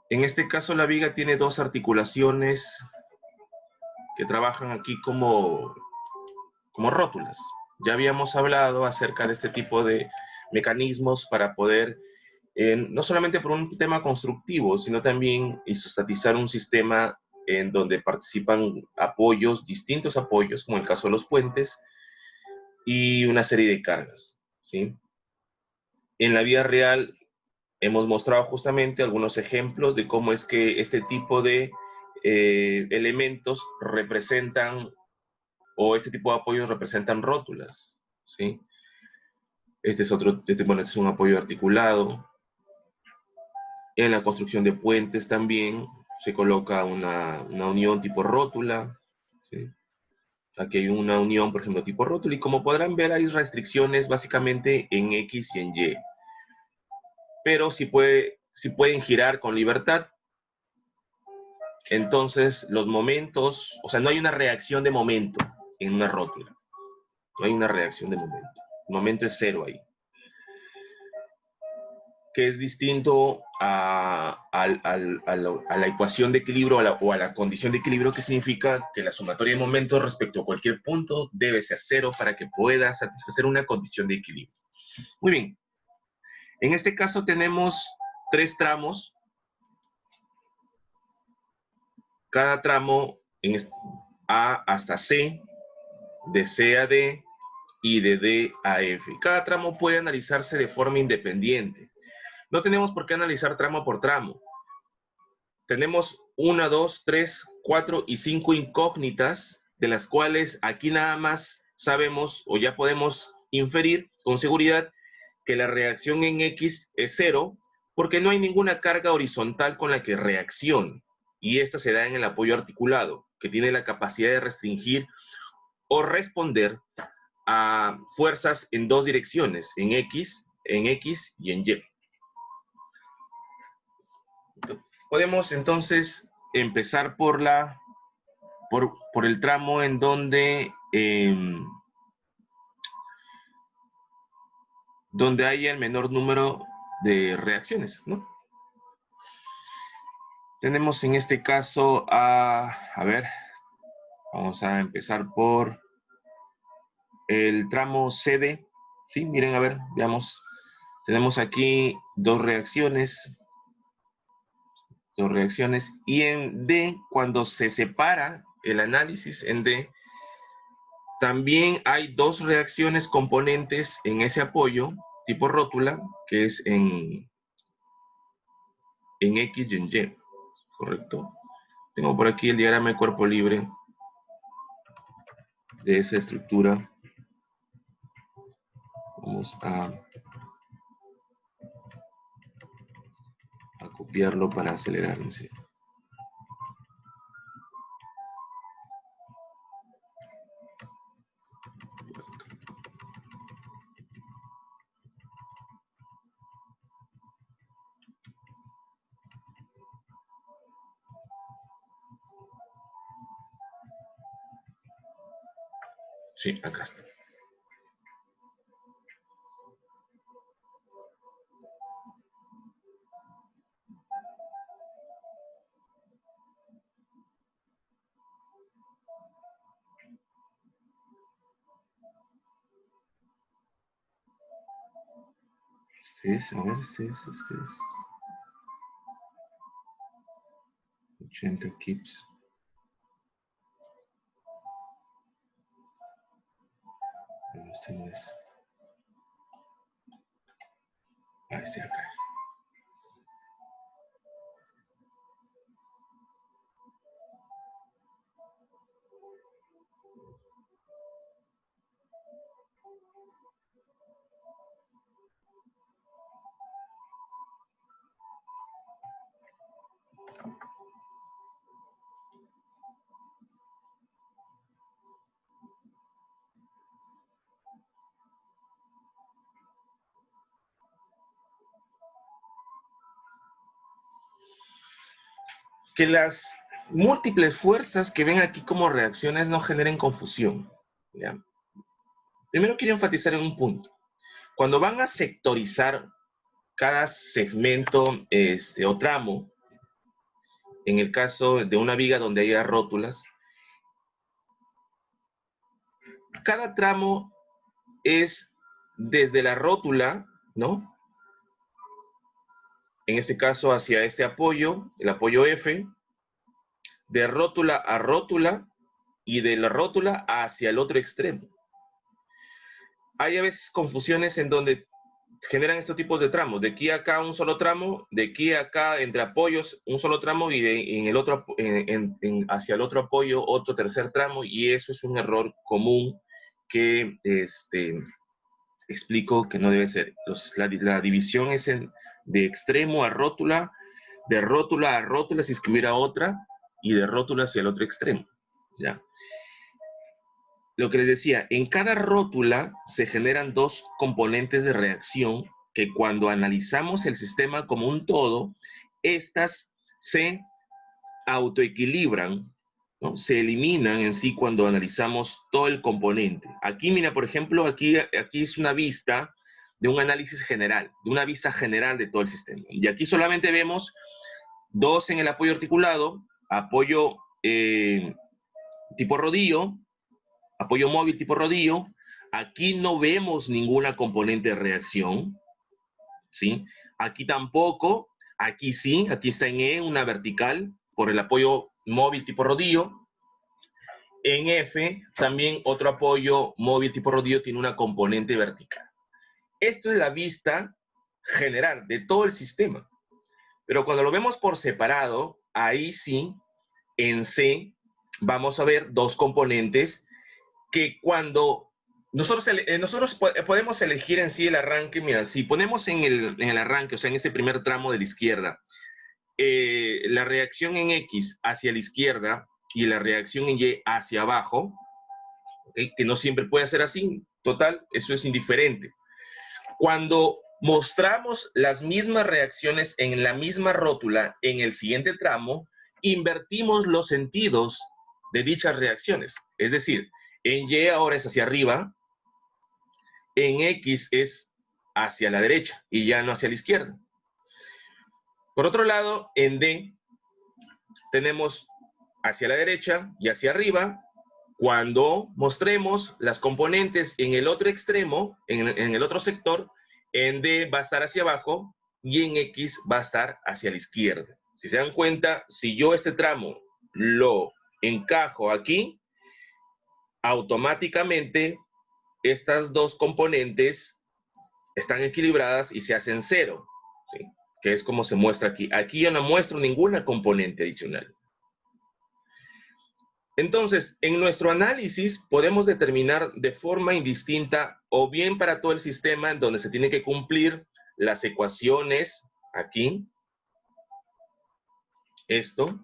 En este caso, la viga tiene dos articulaciones que trabajan aquí como rótulas. Ya habíamos hablado acerca de este tipo de mecanismos para poder, no solamente por un tema constructivo, sino también isostatizar un sistema en donde participan apoyos, distintos apoyos, como el caso de los puentes, y una serie de cargas, ¿sí? En la vida real hemos mostrado justamente algunos ejemplos de cómo es que este tipo de elementos representan, o este tipo de apoyos representan rótulas, ¿sí? Este es otro, bueno, este es un apoyo articulado. En la construcción de puentes también se coloca una unión tipo rótula, ¿sí? Aquí hay una unión, por ejemplo, tipo rótula, y como podrán ver, hay restricciones básicamente en X y en Y. Pero si pueden girar con libertad, entonces los momentos, o sea, no hay una reacción de momento en una rótula. No hay una reacción de momento. El momento es cero ahí. Que es distinto a la ecuación de equilibrio o a la condición de equilibrio, que significa que la sumatoria de momentos respecto a cualquier punto debe ser cero para que pueda satisfacer una condición de equilibrio. Muy bien. En este caso tenemos tres tramos. Cada tramo en A hasta C, de C a D y de D a F. Cada tramo puede analizarse de forma independiente. No tenemos por qué analizar tramo por tramo. Tenemos 1, 2, 3, 4 y 5 incógnitas, de las cuales aquí nada más sabemos o ya podemos inferir con seguridad que la reacción en X es cero, porque no hay ninguna carga horizontal con la que reaccione. Y esta se da en el apoyo articulado, que tiene la capacidad de restringir o responder a fuerzas en dos direcciones, en X y en Y. Podemos entonces empezar por el tramo en donde haya el menor número de reacciones, ¿no? Tenemos en este caso a ver, vamos a empezar por el tramo CD, ¿sí? Miren, a ver, veamos. Tenemos aquí dos reacciones, y en D, cuando se separa el análisis en D, también hay dos reacciones componentes en ese apoyo, tipo rótula, que es en X y en Y, ¿correcto? Tengo por aquí el diagrama de cuerpo libre de esa estructura. Vamos a copiarlo para acelerar, ¿sí? Sí, acá está. Este es, a ver, este es 80 kips. Pero este no es. Ah, este acá es. Que las múltiples fuerzas que ven aquí como reacciones no generen confusión, ¿ya? Primero quiero enfatizar en un punto. Cuando van a sectorizar cada segmento o tramo, en el caso de una viga donde haya rótulas, cada tramo es desde la rótula, ¿no? En este caso hacia este apoyo, el apoyo F, de rótula a rótula y de la rótula hacia el otro extremo. Hay a veces confusiones en donde generan estos tipos de tramos. De aquí a acá un solo tramo, de aquí a acá entre apoyos un solo tramo y en el otro, hacia el otro apoyo otro tercer tramo, y eso es un error común que explico que no debe ser. La división es de extremo a rótula, de rótula a rótula si es que hubiera otra, y de rótula hacia el otro extremo, ¿ya? Lo que les decía, en cada rótula se generan dos componentes de reacción que cuando analizamos el sistema como un todo, estas se autoequilibran, ¿no? Se eliminan en sí cuando analizamos todo el componente. Aquí, mira, por ejemplo, aquí es una vista de un análisis general, de una vista general de todo el sistema. Y aquí solamente vemos dos en el apoyo articulado, apoyo tipo rodillo, apoyo móvil tipo rodillo. Aquí no vemos ninguna componente de reacción, ¿sí? Aquí tampoco, aquí sí, aquí está en E, una vertical, por el apoyo móvil tipo rodillo. En F, también otro apoyo móvil tipo rodillo tiene una componente vertical. Esto es la vista general de todo el sistema. Pero cuando lo vemos por separado, ahí sí, en C, vamos a ver dos componentes que cuando nosotros podemos elegir en sí el arranque. Mira, si ponemos en el arranque, o sea, en ese primer tramo de la izquierda, la reacción en X hacia la izquierda y la reacción en Y hacia abajo, ¿okay? Que no siempre puede ser así, total, eso es indiferente. Cuando mostramos las mismas reacciones en la misma rótula en el siguiente tramo, invertimos los sentidos de dichas reacciones. Es decir, en Y ahora es hacia arriba, en X es hacia la derecha y ya no hacia la izquierda. Por otro lado, en D tenemos hacia la derecha y hacia arriba. Cuando mostremos las componentes en el otro extremo, en el otro sector, en D va a estar hacia abajo y en X va a estar hacia la izquierda. Si se dan cuenta, si yo este tramo lo encajo aquí, automáticamente estas dos componentes están equilibradas y se hacen cero, ¿sí? Que es como se muestra aquí. Aquí yo no muestro ninguna componente adicional. Entonces, en nuestro análisis podemos determinar de forma indistinta o bien para todo el sistema en donde se tienen que cumplir las ecuaciones aquí, esto,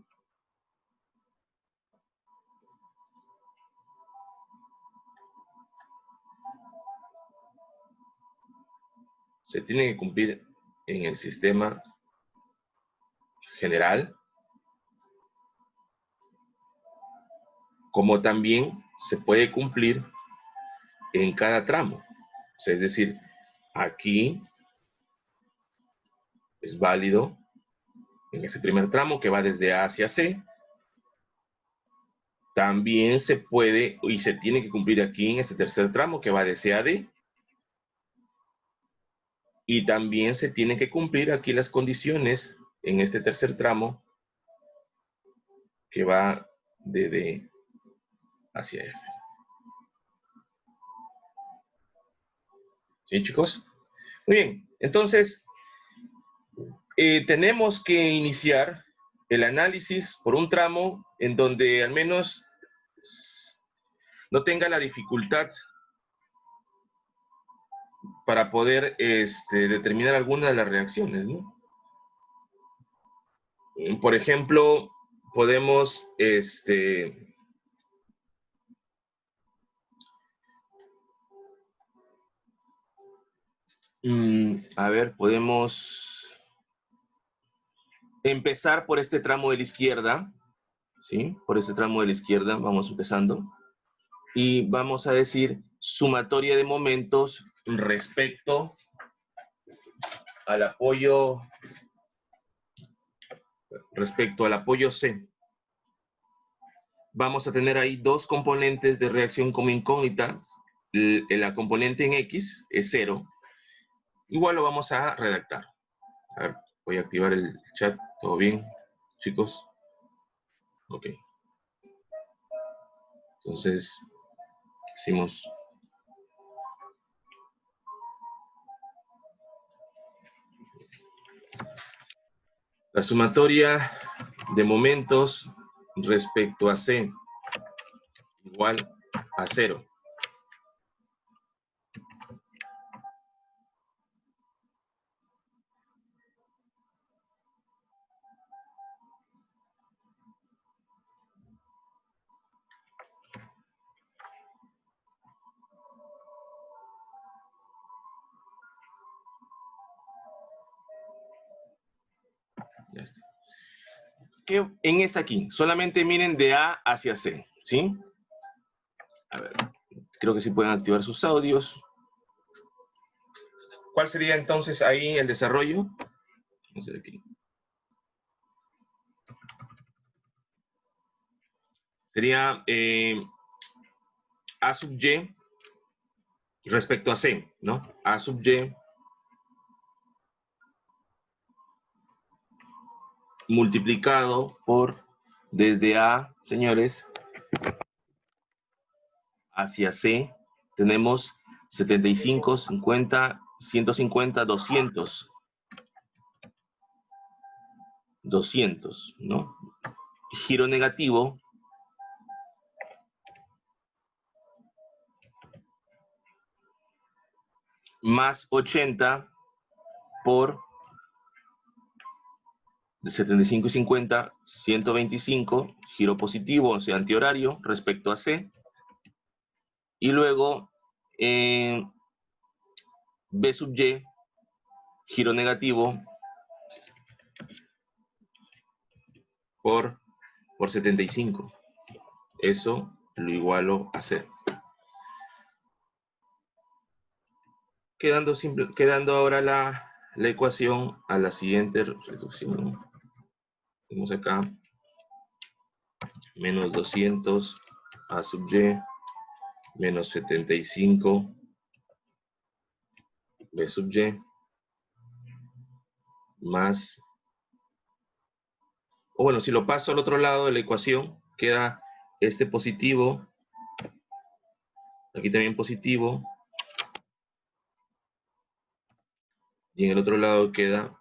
se tiene que cumplir en el sistema general, como también se puede cumplir en cada tramo. O sea, es decir, aquí es válido en ese primer tramo que va desde A hacia C. También se puede y se tiene que cumplir aquí en este tercer tramo que va de C a D. Y también se tienen que cumplir aquí las condiciones en este tercer tramo que va de D hacia F. ¿Sí, chicos? Muy bien, entonces tenemos que iniciar el análisis por un tramo en donde al menos no tenga la dificultad para poder determinar alguna de las reacciones, ¿no? Por ejemplo, podemos a ver, podemos empezar por este tramo de la izquierda, ¿sí? Por este tramo de la izquierda vamos empezando. Y vamos a decir sumatoria de momentos respecto al apoyo respecto al apoyo C, vamos a tener ahí dos componentes de reacción como incógnitas. La componente en X es 0. Igual lo vamos a redactar. A ver, voy a activar el chat. ¿Todo bien, chicos? Ok. Entonces, hicimos... La sumatoria de momentos respecto a C igual a 0. Ya está. ¿Qué en esta aquí? Solamente miren de A hacia C, ¿sí? A ver, creo que sí pueden activar sus audios. ¿Cuál sería entonces ahí el desarrollo? Vamos a ver aquí. Sería A sub Y respecto a C, ¿no? A sub Y multiplicado por, desde A, señores, hacia C, tenemos 75, 50, 150, 200. 200, ¿no? Giro negativo más 80 por 75 y 50, 125, giro positivo, o sea, antihorario respecto a C. Y luego B sub Y, giro negativo por 75. Eso lo igualo a C. Quedando ahora la ecuación a la siguiente reducción. Tenemos acá menos 200 A sub Y menos 75 B sub Y más, o bueno, si lo paso al otro lado de la ecuación, queda este positivo, aquí también positivo, y en el otro lado queda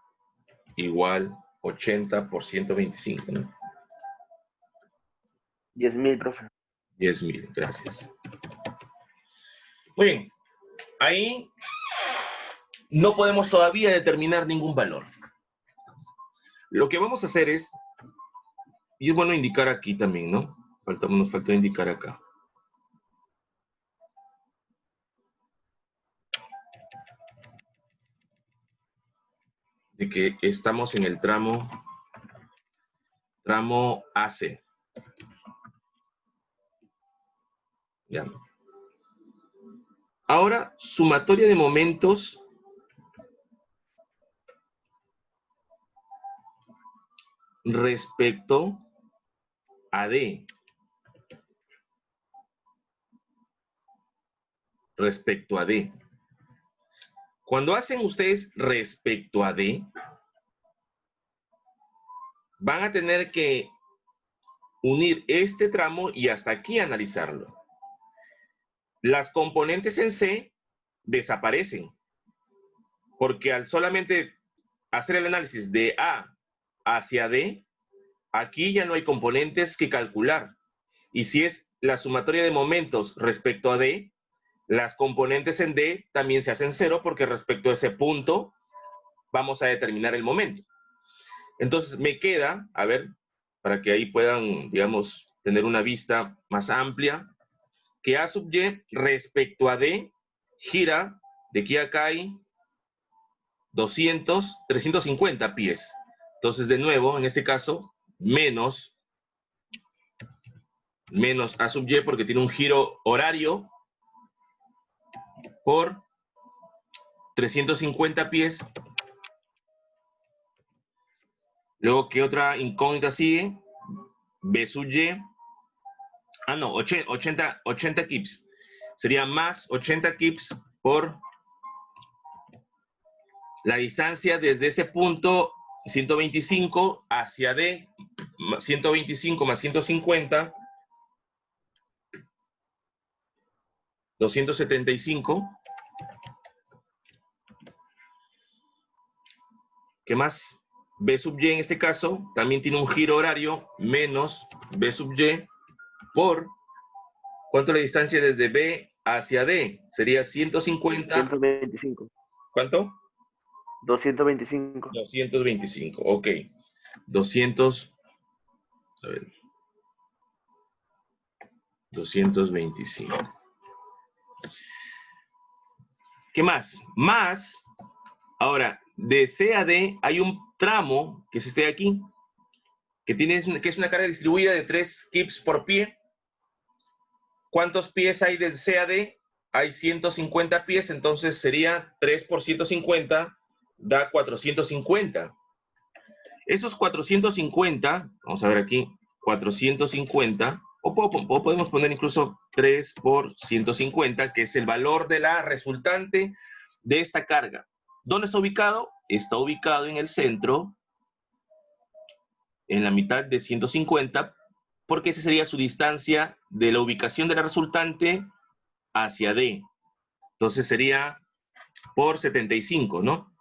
igual 80 por 125, ¿no? 10.000, profe. 10.000, gracias. Muy bien, ahí no podemos todavía determinar ningún valor. Lo que vamos a hacer es, y es bueno indicar aquí también, ¿no? Nos falta indicar acá. De que estamos en el tramo AC. Ya. Ahora, sumatoria de momentos respecto a D. Respecto a D. Cuando hacen ustedes respecto a D, van a tener que unir este tramo y hasta aquí analizarlo. Las componentes en C desaparecen, porque al solamente hacer el análisis de A hacia D, aquí ya no hay componentes que calcular. Y si es la sumatoria de momentos respecto a D, las componentes en D también se hacen 0 porque respecto a ese punto vamos a determinar el momento. Entonces me queda, a ver, para que ahí puedan, digamos, tener una vista más amplia, que A sub Y respecto a D gira de aquí a acá hay 200, 350 pies. Entonces, de nuevo, en este caso, menos A sub Y porque tiene un giro horario por 350 pies Luego, ¿qué otra incógnita sigue? B sub y. Ah, no, 80 kips. Sería más 80 kips por la distancia desde ese punto 125 hacia D, 125 más 150, 275. ¿Qué más? B sub y en este caso también tiene un giro horario menos B sub y por, ¿cuánto es la distancia desde B hacia D? Sería 150. 125. ¿Cuánto? 225. 225, ok. 200, a ver. 225. ¿Qué más? Más, ahora, de C a D hay un tramo que es este de aquí, que es una carga distribuida de 3 kips por pie. ¿Cuántos pies hay desde C a D? Hay 150 pies, entonces sería 3 por 150, da 450. Esos 450, vamos a ver aquí, 450, o podemos poner incluso 3 por 150, que es el valor de la resultante de esta carga. ¿Dónde está ubicado? Está ubicado en el centro, en la mitad de 150, porque esa sería su distancia de la ubicación de la resultante hacia D. Entonces sería por 75, ¿no?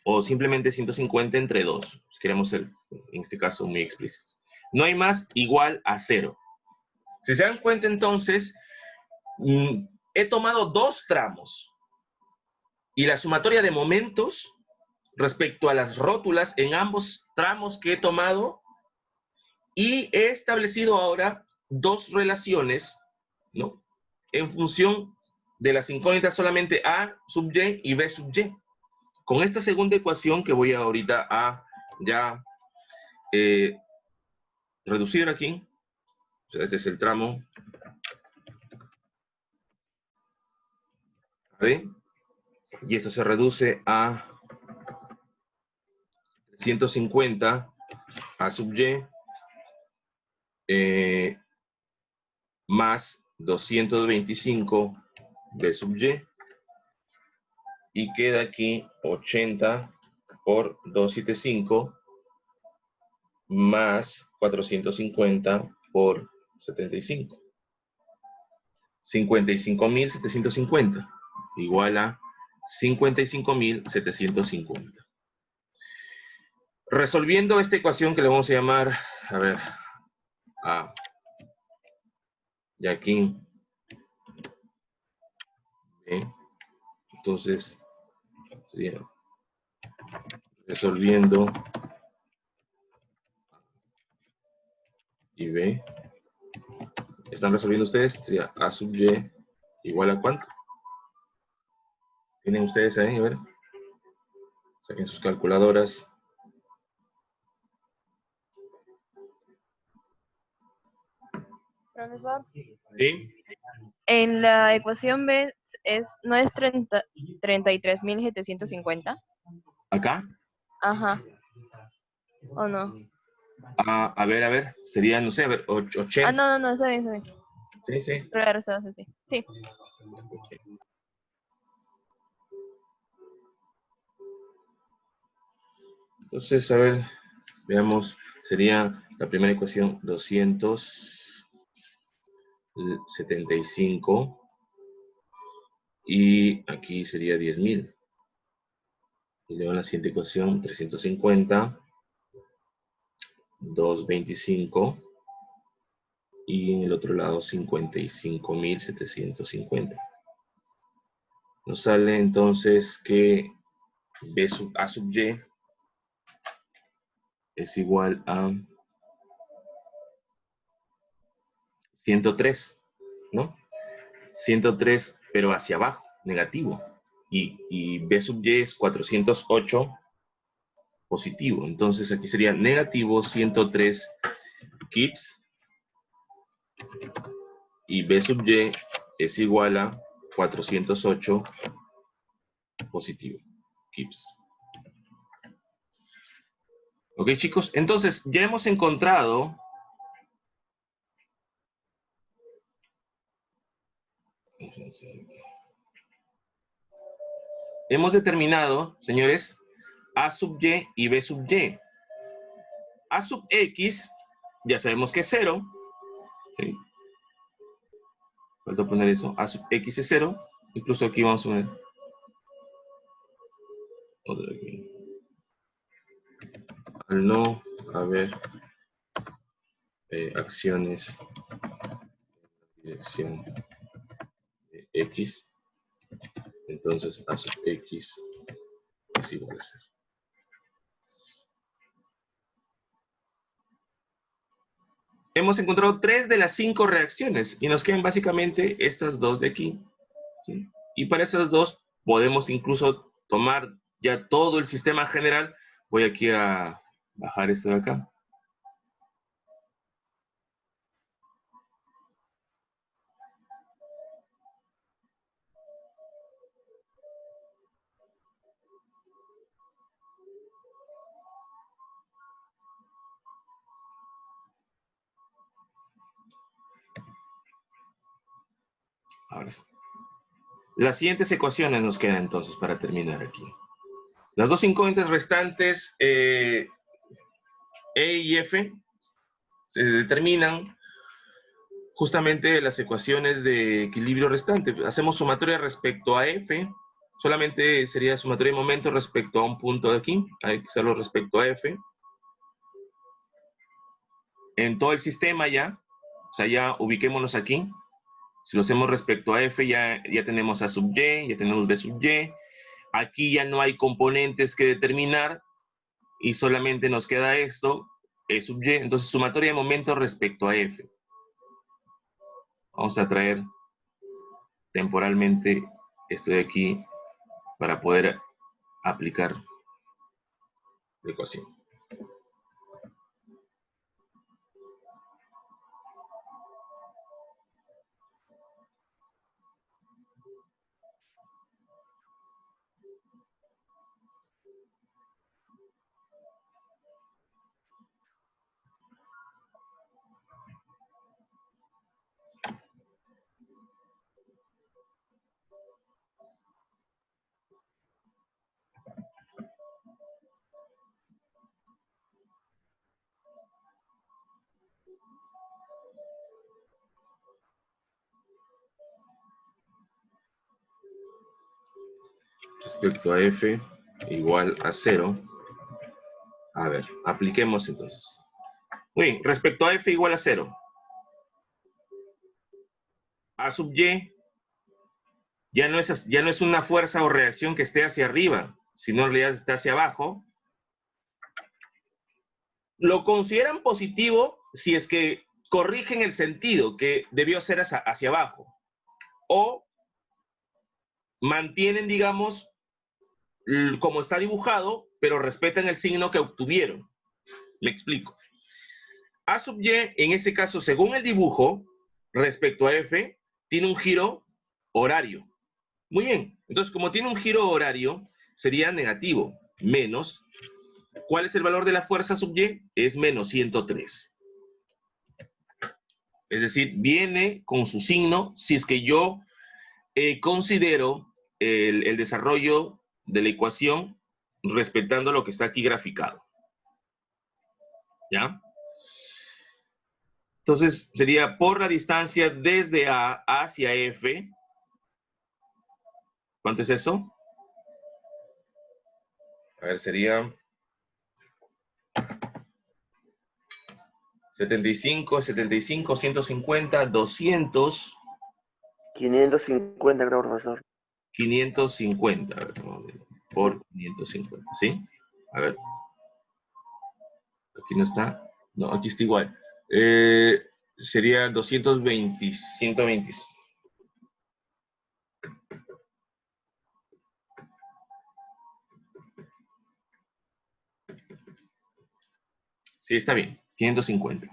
O simplemente 150 entre 2. Si queremos ser, en este caso, muy explícitos. No hay más igual a 0. Si se dan cuenta, entonces, he tomado 2 tramos. Y la sumatoria de momentos respecto a las rótulas en ambos tramos que he tomado, y he establecido ahora 2 relaciones, ¿no? En función de las incógnitas solamente A sub y y B sub y. Con esta segunda ecuación que voy ahorita a ya reducir aquí, o sea, este es el tramo B, y eso se reduce a 150 A sub y más 225 B sub y queda aquí 80 por 275 más 450 por 75. 55.750 igual a 55.750. Resolviendo esta ecuación que le vamos a llamar, a ver, A, y aquí, B, entonces, sería resolviendo y B. ¿Están resolviendo ustedes? Sería A sub y igual a ¿cuánto? ¿Tienen ustedes ahí? A ver. Saquen sus calculadoras. Profesor, ¿Sí? en la ecuación B no es 33.750. ¿Acá? Ajá, ¿o no? A ver. Sería, no sé, a ver, 80. No, está bien. Sí, sí. Pero la restada es así. Sí. Entonces, a ver, veamos. Sería la primera ecuación 275. Y aquí sería 10.000. Y luego en la siguiente ecuación 350. 225. Y en el otro lado 55.750. Nos sale entonces que A sub y es igual a 103, ¿no? 103, pero hacia abajo, negativo. Y B sub y es 408, positivo. Entonces aquí sería negativo 103 kips. Y B sub y es igual a 408, positivo, kips. Ok, chicos, entonces ya hemos encontrado hemos determinado, señores, A sub y y B sub y. A sub x, ya sabemos que es 0. ¿Sí? Falta poner eso. A sub x es 0. Incluso aquí vamos a poner otro aquí. Al no haber acciones en dirección de x, entonces A sub x es igual a 0. Hemos encontrado 3 de las 5 reacciones y nos quedan básicamente estas dos de aquí. ¿Sí? Y para esas dos podemos incluso tomar ya todo el sistema general. Voy aquí a bajar esto de acá. Ahora sí. Las siguientes ecuaciones nos quedan entonces para terminar aquí. Las dos incógnitas restantes, E y F, se determinan justamente de las ecuaciones de equilibrio restante. Hacemos sumatoria respecto a F, solamente sería sumatoria de momento respecto a un punto de aquí, hay que hacerlo respecto a F. En todo el sistema ya, o sea, ya ubiquémonos aquí. Si lo hacemos respecto a F, ya tenemos A sub Y, ya tenemos B sub Y. Aquí ya no hay componentes que determinar y solamente nos queda esto, E sub Y. Entonces, sumatoria de momento respecto a F. Vamos a traer temporalmente esto de aquí para poder aplicar la ecuación. Respecto a F igual a 0. A ver, apliquemos entonces. Muy bien, respecto a F igual a 0. A sub Y ya no es una fuerza o reacción que esté hacia arriba, sino en realidad está hacia abajo. Lo consideran positivo si es que corrigen el sentido, que debió ser hacia abajo. O mantienen, digamos, como está dibujado, pero respetan el signo que obtuvieron. Me explico. A sub Y, en ese caso, según el dibujo, respecto a F, tiene un giro horario. Muy bien. Entonces, como tiene un giro horario, sería negativo. Menos. ¿Cuál es el valor de la fuerza sub Y? Es menos 103. Es decir, viene con su signo si es que yo considero el desarrollo de la ecuación respetando lo que está aquí graficado. ¿Ya? Entonces, sería por la distancia desde A hacia F. ¿Cuánto es eso? A ver, sería 75, 150, 200. 550, creo, profesor. 550. A ver, por 550, ¿sí? A ver. Aquí no está. No, aquí está igual. Sería 220, 120. Sí, está bien. 550.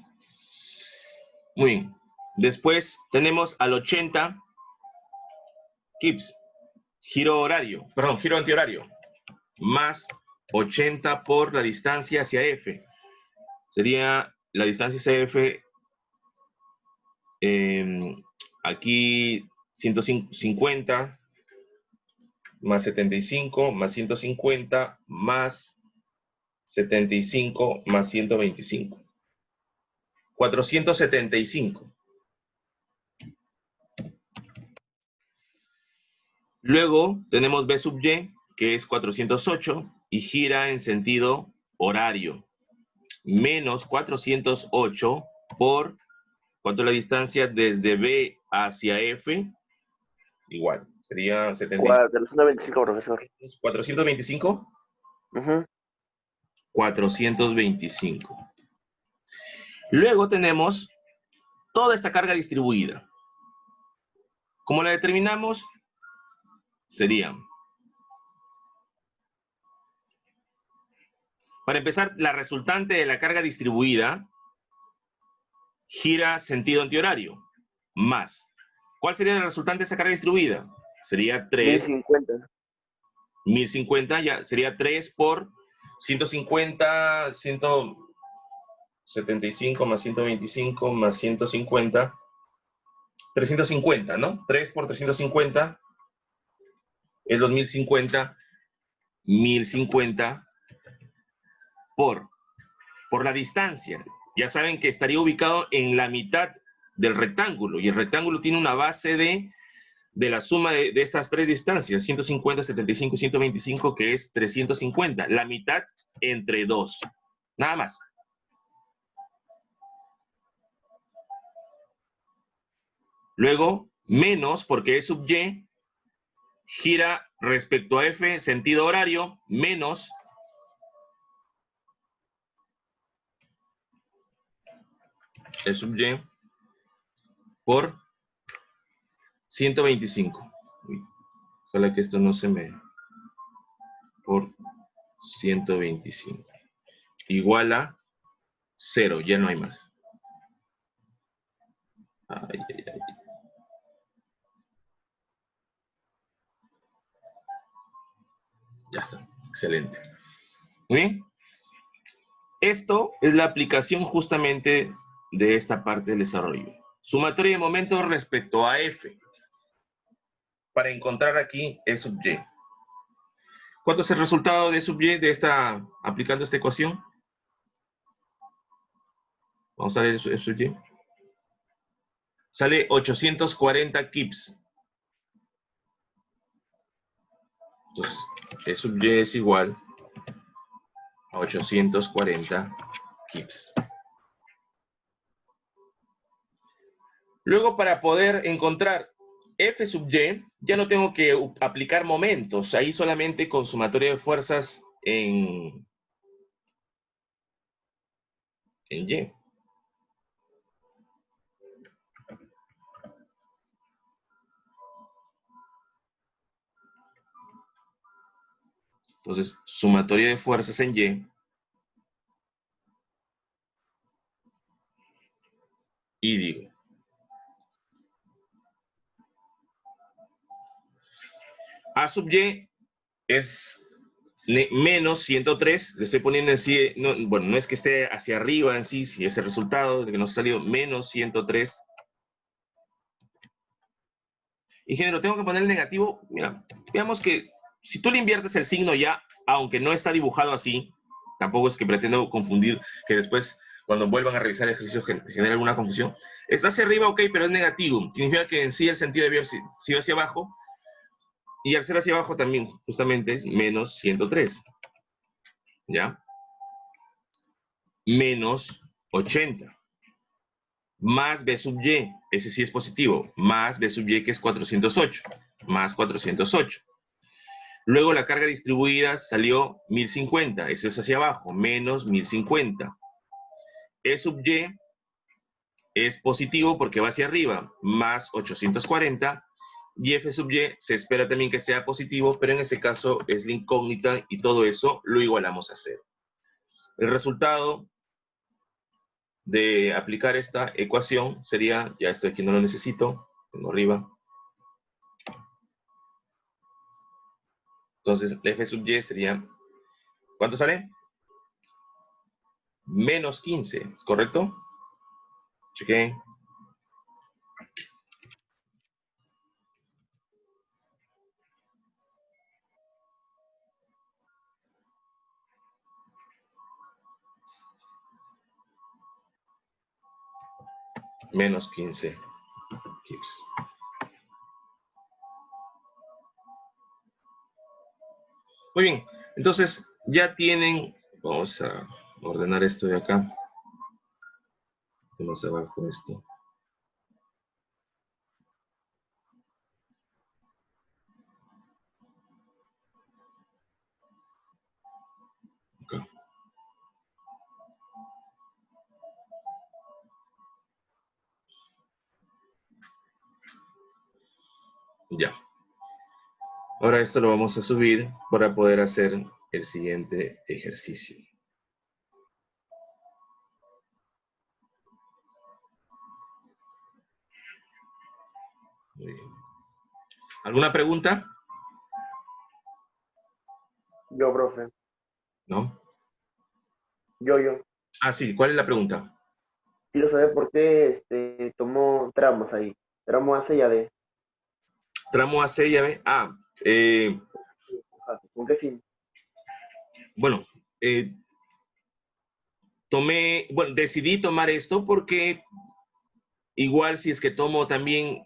Muy bien. Después tenemos al 80 kips. Giro horario. Perdón, giro antihorario. Más 80 por la distancia hacia F. Sería la distancia hacia F, aquí 150 más 75 más 150 más 75 más 125. 475. Luego tenemos B sub Y, que es 408, y gira en sentido horario. Menos 408 por, ¿cuánto es la distancia desde B hacia F? Igual, sería 75. 425, profesor. 425. Ujú. 425. Luego tenemos toda esta carga distribuida. ¿Cómo la determinamos? Serían, para empezar, la resultante de la carga distribuida gira sentido antihorario, más. ¿Cuál sería la resultante de esa carga distribuida? Sería 3. 1050. 1050, ya, sería 3 por 150, 175 más 125 más 150, 350, ¿no? 3 por 350 es los 1050, 1050 por la distancia. Ya saben que estaría ubicado en la mitad del rectángulo, y el rectángulo tiene una base de la suma de estas tres distancias, 150, 75 y 125, que es 350. La mitad entre 2. Nada más. Luego, menos, porque E sub Y gira respecto a F, sentido horario, menos E sub Y por 125. Uy, ojalá que esto no se me... por 125. Igual a 0, ya no hay más. Ay, ay, ay. Ya está, excelente. Muy bien. Esto es la aplicación justamente de esta parte del desarrollo. Sumatoria de momentos respecto a F. Para encontrar aquí E sub Y. ¿Cuánto es el resultado de E sub Y de aplicando esta ecuación? Vamos a ver E sub Y. Sale 840 kips. Entonces, E sub Y es igual a 840 kips. Luego, para poder encontrar F sub Y, ya no tengo que aplicar momentos. Ahí solamente con sumatoria de fuerzas en Y. Entonces, sumatoria de fuerzas en Y. Y digo, A sub Y es menos 103. Le estoy poniendo en sí, no, bueno, no es que esté hacia arriba en sí, si es el resultado de que nos ha salido menos 103. Ingeniero, tengo que poner el negativo. Mira, veamos que si tú le inviertes el signo ya, aunque no está dibujado así, tampoco es que pretendo confundir, que después cuando vuelvan a revisar el ejercicio genere alguna confusión. Está hacia arriba, ok, pero es negativo. Significa que en sí el sentido debe haber sido hacia abajo. Y al ser hacia abajo también, justamente, es menos 103. ¿Ya? Menos 80. Más B sub Y, ese sí es positivo. Más B sub Y, que es 408. Más 408. Luego la carga distribuida salió 1050. Eso es hacia abajo. Menos 1050. E sub Y es positivo porque va hacia arriba. Más 840. Y F sub Y se espera también que sea positivo, pero en este caso es la incógnita y todo eso lo igualamos a 0. El resultado de aplicar esta ecuación sería, ya esto aquí no lo necesito, tengo arriba. Entonces, F sub Y sería ¿Cuánto sale? Menos 15, ¿correcto? Chequen. Menos 15 kips. Muy bien, entonces ya tienen, vamos a ordenar esto de acá. Más abajo esto. Acá. Ya. Ahora esto lo vamos a subir para poder hacer el siguiente ejercicio. Muy bien. ¿Alguna pregunta? Yo, profe. ¿No? Yo. Ah, sí. ¿Cuál es la pregunta? Quiero saber por qué tomó tramos ahí. Tramo A, C y AD. Tramo AC y AB. ¿Con qué fin? Bueno, decidí tomar esto porque igual si es que tomo también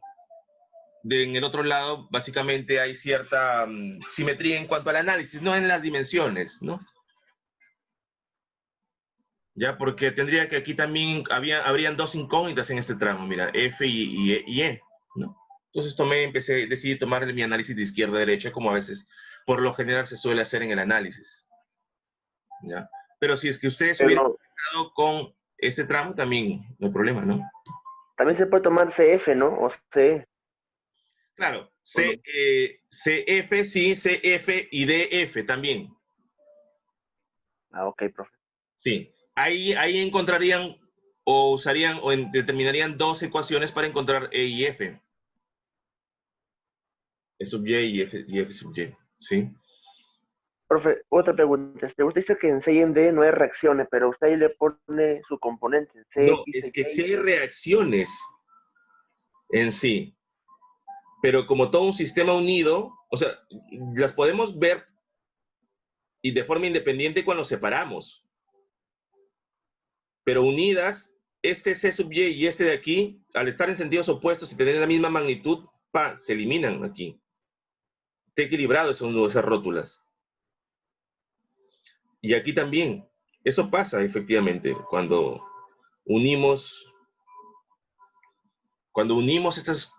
en el otro lado, básicamente hay cierta simetría en cuanto al análisis, no en las dimensiones, ¿no? Ya, porque tendría que aquí también habrían dos incógnitas en este tramo, mira, F y E, ¿no? Entonces decidí tomar mi análisis de izquierda a derecha, como a veces, por lo general, se suele hacer en el análisis, ¿ya? Pero si es que ustedes hubieran Pero empezado con este tramo, también no hay problema, ¿no? también se puede tomar CF, ¿no? O CE. Claro, ¿O no? CF, sí, CF y DF también. Ah, ok, profe. Sí, ahí encontrarían o usarían o determinarían dos ecuaciones para encontrar E y F. E sub Y y F sub Y, ¿sí? Profe, otra pregunta. Usted dice que en C y en D no hay reacciones, pero usted ahí le pone su componente, No, CX, es que sí CY. hay reacciones en sí, pero como todo un sistema unido, o sea, las podemos ver y de forma independiente cuando separamos, pero unidas, este C sub Y y este de aquí, al estar en sentidos opuestos y tener la misma magnitud, se eliminan aquí. Está equilibrado esas rótulas. Y aquí también, eso pasa efectivamente cuando unimos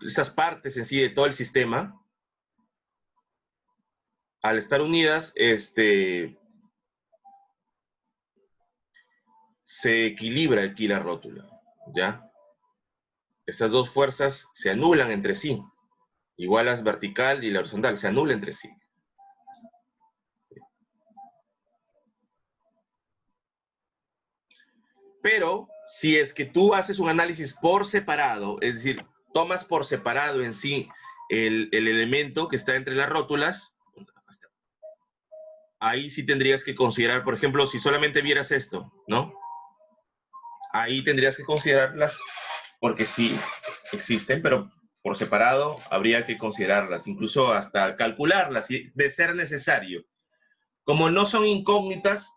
estas partes en sí de todo el sistema, al estar unidas, se equilibra aquí la rótula, ¿ya? Estas dos fuerzas se anulan entre sí, igual las vertical y la horizontal, se anulan entre sí. Pero si es que tú haces un análisis por separado, es decir, tomas por separado en sí el elemento que está entre las rótulas, ahí sí tendrías que considerar, por ejemplo, si solamente vieras esto, ¿no? Ahí tendrías que considerarlas porque sí existen, pero por separado habría que considerarlas, incluso hasta calcularlas, de ser necesario. Como no son incógnitas,